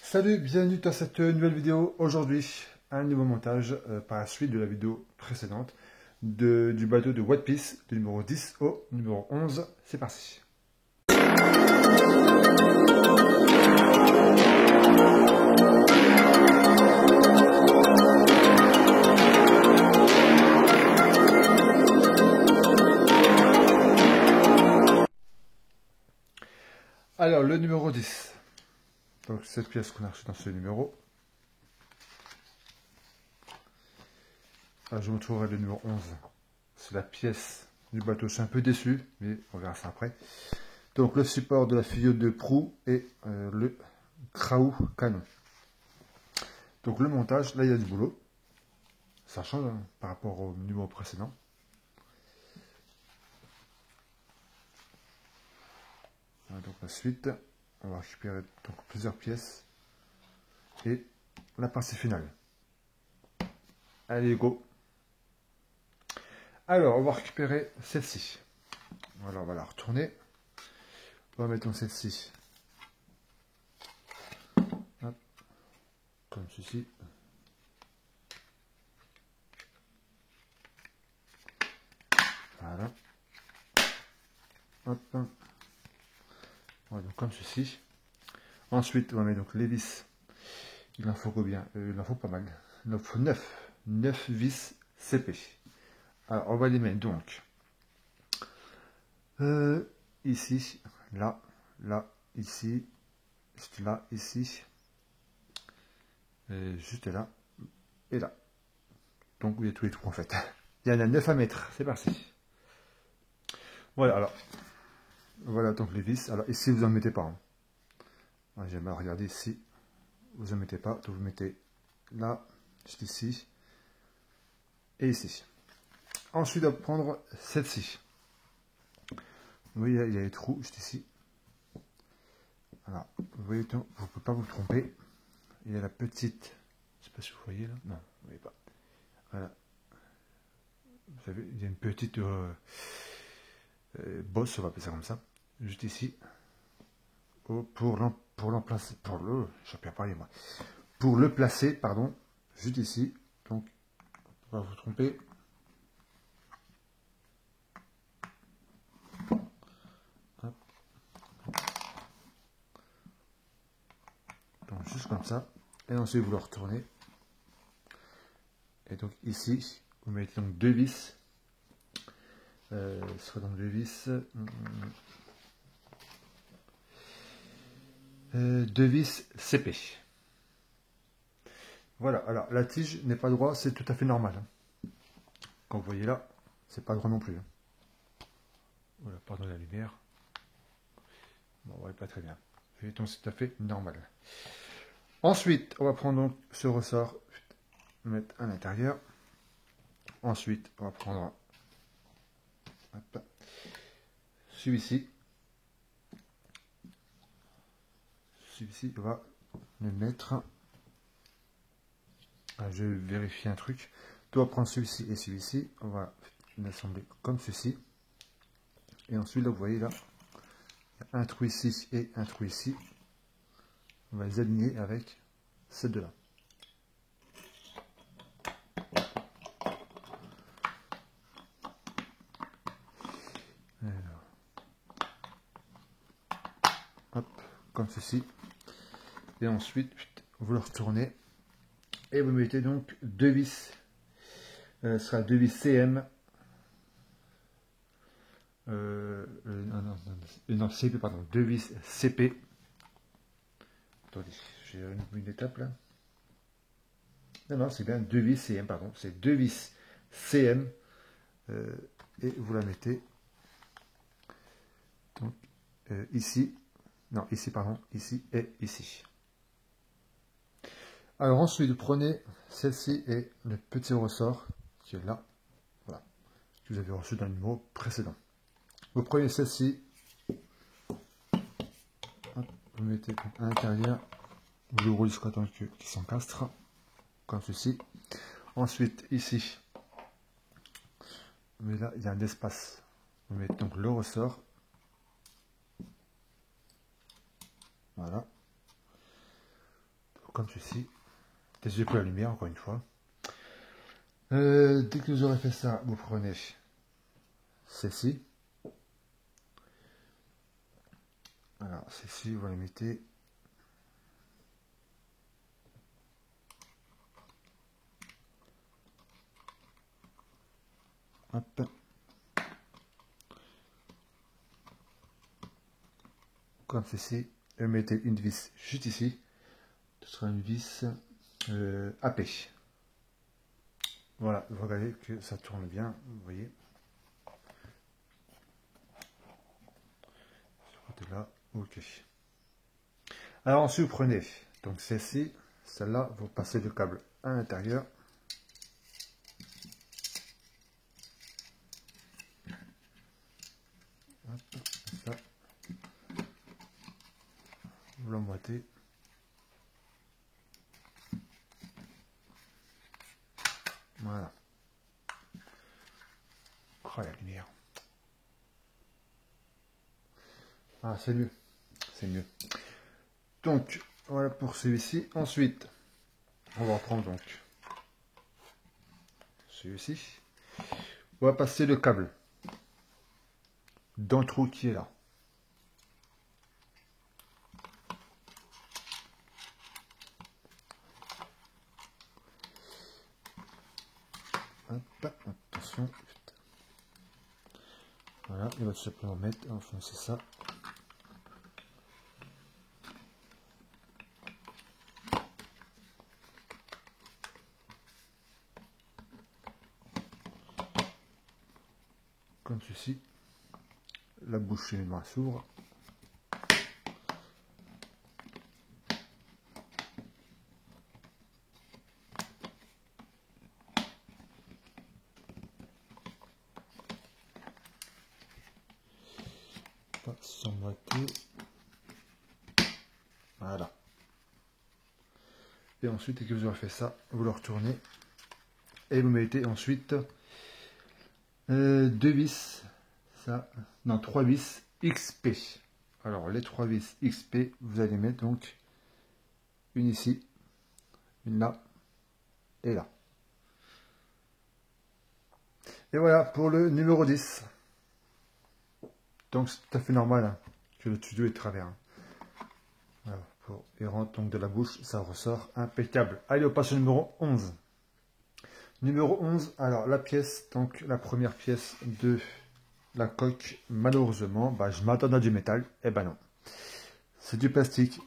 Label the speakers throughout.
Speaker 1: Salut, bienvenue dans cette nouvelle vidéo. Aujourd'hui, un nouveau montage par la suite de la vidéo précédente du bateau de One Piece, du numéro 10 au numéro 11. C'est parti. Alors, le numéro 10. Donc, cette pièce qu'on a reçue dans ce numéro. Alors, je vous montrerai le numéro 11. C'est la pièce du bateau. Je suis un peu déçu, mais on verra ça après. Donc, le support de la figure de proue et le Kraou canon. Donc, le montage, là, il y a du boulot. Ça change hein, par rapport au numéro précédent. Voilà, donc, la suite, on va récupérer donc, plusieurs pièces et la partie finale. Allez, go! Alors, on va récupérer celle-ci. Voilà, on va la retourner. On va mettre celle-ci. Comme ceci. Voilà. Hop. Voilà, donc comme ceci. Ensuite, on va mettre donc les vis. Il en faut combien? Il en faut pas mal. Il en faut 9. 9 vis CP. Alors, on va les mettre donc ici, là, là, ici, juste là, ici, et juste là, et là. Donc, il y a tous les trous en fait. Il y en a 9 à mettre. C'est parti. Voilà, alors. Voilà donc les vis. Alors, ici, vous n'en mettez pas. Hein. J'aime bien regarder ici. Vous n'en mettez pas. Donc, vous mettez là, juste ici, et ici. Ensuite, on va prendre celle-ci. Vous voyez, il y a les trous juste ici. Voilà. Vous voyez, vous ne pouvez pas vous tromper. Il y a la petite. Je ne sais pas si vous voyez là. Non, vous ne voyez pas. Voilà. Vous savez, il y a une petite bosse, on va appeler ça comme ça. Juste ici. Pour l'emplacer. Je ne parler moi. Pour le placer, pardon. Juste ici. Donc, on va vous tromper. Donc, juste comme ça. Et ensuite, vous le retournez. Et donc, ici, vous mettez donc deux vis. Ce sera donc deux vis. Deux vis CP. Voilà. Alors, la tige n'est pas droite, c'est tout à fait normal. Hein. Comme vous voyez là, c'est pas droit non plus. Hein. Voilà, pardon la lumière. Bon, ouais, pas très bien. Donc, c'est tout à fait normal. Ensuite, on va prendre donc ce ressort, mettre à l'intérieur. Ensuite, on va prendre celui-ci. Celui-ci, on va le mettre. Je vais vérifier un truc. On va prendre celui-ci et celui-ci. On va l'assembler comme ceci. Et ensuite, là, vous voyez là, il y a un trou ici et un trou ici. On va les aligner avec ces deux-là. Hop, comme ceci. Et ensuite, vous le retournez. Et vous mettez donc deux vis. Ce sera deux vis CM. Non, CP, pardon. Deux vis CP. Attendez, j'ai une étape là. Non, c'est bien deux vis CM, pardon. C'est deux vis CM. Et vous la mettez donc ici. Non, ici, pardon. Ici et ici. Alors ensuite, vous prenez celle-ci et le petit ressort qui est là. Voilà. Que vous avez reçu dans le numéro précédent. Vous prenez celle-ci. Vous mettez à l'intérieur. Vous l'ouvrez jusqu'à temps qu'il s'encastre. Comme ceci. Ensuite, ici. Mais là, il y a un espace. Vous mettez donc le ressort. Voilà. comme ceci. Désolé pour la lumière, encore une fois. Dès que vous aurez fait ça, vous prenez celle-ci. Alors, celle-ci, vous la mettez. Hop. Comme ceci. Vous mettez une vis juste ici. Ce sera une vis AP. Voilà, vous regardez que ça tourne bien, vous voyez. Ce côté-là, ok. Alors ensuite, vous prenez donc celle-ci, celle-là, vous passez le câble à l'intérieur. Ça. Vous l'emboîtez. Voilà. Oh, la lumière. Ah, c'est mieux. C'est mieux. Donc, voilà pour celui-ci. Ensuite, on va reprendre donc celui-ci. On va passer le câble dans le trou qui est là. Hop, attention. Voilà, il va tout simplement mettre, enfoncer ça. Comme ceci. La bouche finalement s'ouvre. Pas s'emboîter. Voilà. Et ensuite, dès que vous aurez fait ça, vous le retournez et vous mettez ensuite deux vis, ça, non, 3 vis XP. Alors, les 3 vis XP, vous allez mettre donc une ici, une là et là. Et voilà pour le numéro 10. Donc, c'est tout à fait normal hein, que le tuyau est de travers. Hein. Voilà, il rentre donc de la bouche, ça ressort impeccable. Allez, on passe au numéro 11. Numéro 11, alors la pièce, donc la première pièce de la coque, malheureusement, bah, je m'attendais à du métal, et ben non. C'est du plastique.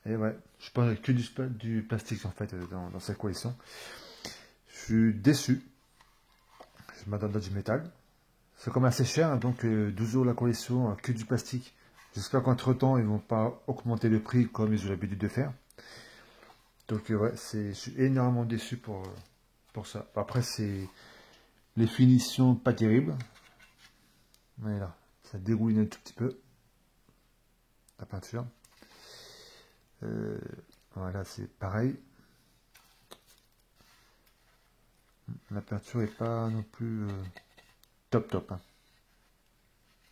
Speaker 1: Et ouais, je pense que du plastique en fait dans cette collection. Je suis déçu. Je m'attendais à du métal. C'est comme assez cher, hein, donc 12 € la collection, que du plastique. J'espère qu'entre temps, ils vont pas augmenter le prix comme ils ont l'habitude de faire. Donc ouais, je suis énormément déçu pour ça. Après, c'est les finitions pas terribles. Mais là, ça dégouline un tout petit peu. La peinture. Voilà, c'est pareil. La peinture est pas non plus top. Hein.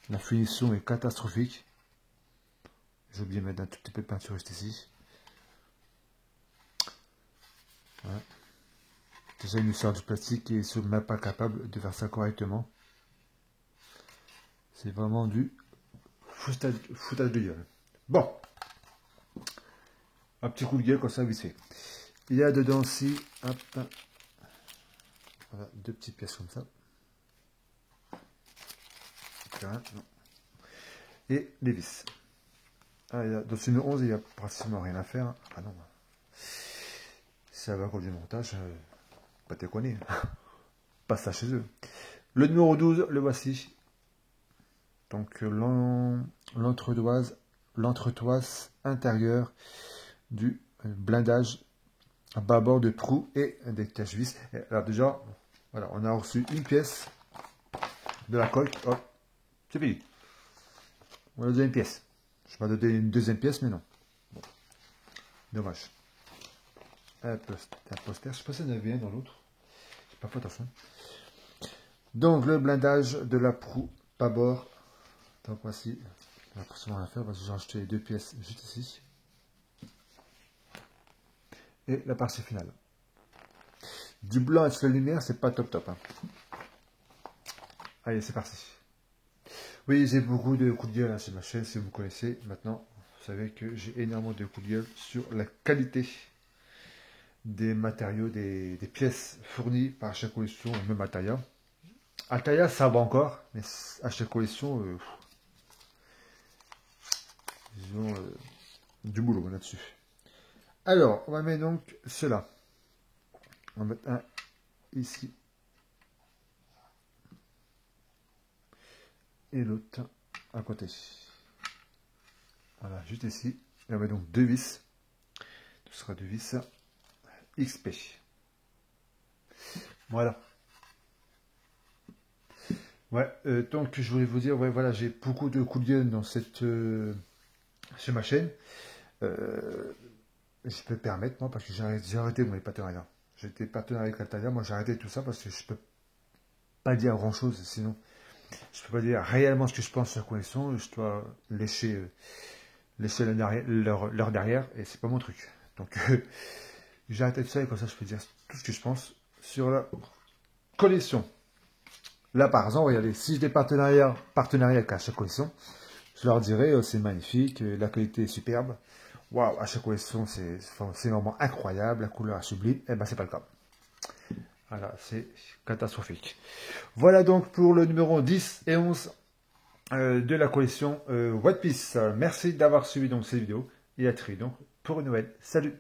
Speaker 1: La finition est catastrophique. J'ai oublié de mettre un tout petit peu de peinture juste ici. Voilà. Déjà, il nous sort du plastique et ils ne sont même pas capables de faire ça correctement. C'est vraiment du foutage de gueule. Bon. Un petit coup de gueule comme ça, vite fait. Il y a dedans aussi, hop, voilà, deux petites pièces comme ça. Et les vis. Ah, dans ce numéro 11, il n'y a pratiquement rien à faire. Ah non. Ça va cause du montage, pas déconner. Pas ça chez eux. Le numéro 12, le voici. Donc l'entretoise intérieure du blindage à bâbord de trous et des cache-vis. Alors déjà, voilà, on a reçu une pièce de la coque. Hop, c'est fini. On a la deuxième pièce. Je vais donner une deuxième pièce, mais non. Bon. Dommage. Un poster. Je sais pas si il y en avait un dans l'autre. J'ai pas fait attention. Donc le blindage de la proue bâbord. Donc voici. On va forcément rien faire parce que j'ai acheté les deux pièces juste ici. et la partie finale. Du blanc avec la lumière, c'est pas top top. Hein. Allez, c'est parti. Oui, j'ai beaucoup de coups de gueule hein, sur ma chaîne, si vous me connaissez. Maintenant, vous savez que j'ai énormément de coups de gueule sur la qualité des matériaux, des pièces fournies par chaque collection, même Ataya. Ataya, ça va encore, mais à chaque collection, ils ont du boulot là-dessus. Alors, on va mettre donc cela. On va mettre un ici. Et l'autre à côté. Voilà, juste ici. Et on va donc deux vis. Ce sera deux vis XP. Voilà. Ouais, donc je voulais vous dire, ouais, voilà, j'ai beaucoup de coups de gueule dans sur ma chaîne. Je peux me permettre, moi, parce que j'ai arrêté mon partenariat. J'étais partenaire avec Altalia, moi j'ai arrêté tout ça parce que je peux pas dire grand chose, sinon je peux pas dire réellement ce que je pense sur la connexion, je dois lécher leur derrière, et c'est pas mon truc. Donc j'ai arrêté tout ça, et comme ça je peux dire tout ce que je pense sur la collection. Là par exemple, regardez, si j'ai des partenariats avec chaque collection, je leur dirais c'est magnifique, la qualité est superbe. Waouh, à chaque collection c'est vraiment incroyable, la couleur est sublime. Eh ben c'est pas le cas. Voilà, c'est catastrophique. Voilà donc pour le numéro 10 et 11 de la collection One Piece. Merci d'avoir suivi donc cette vidéo et à très vite donc pour une nouvelle. Salut!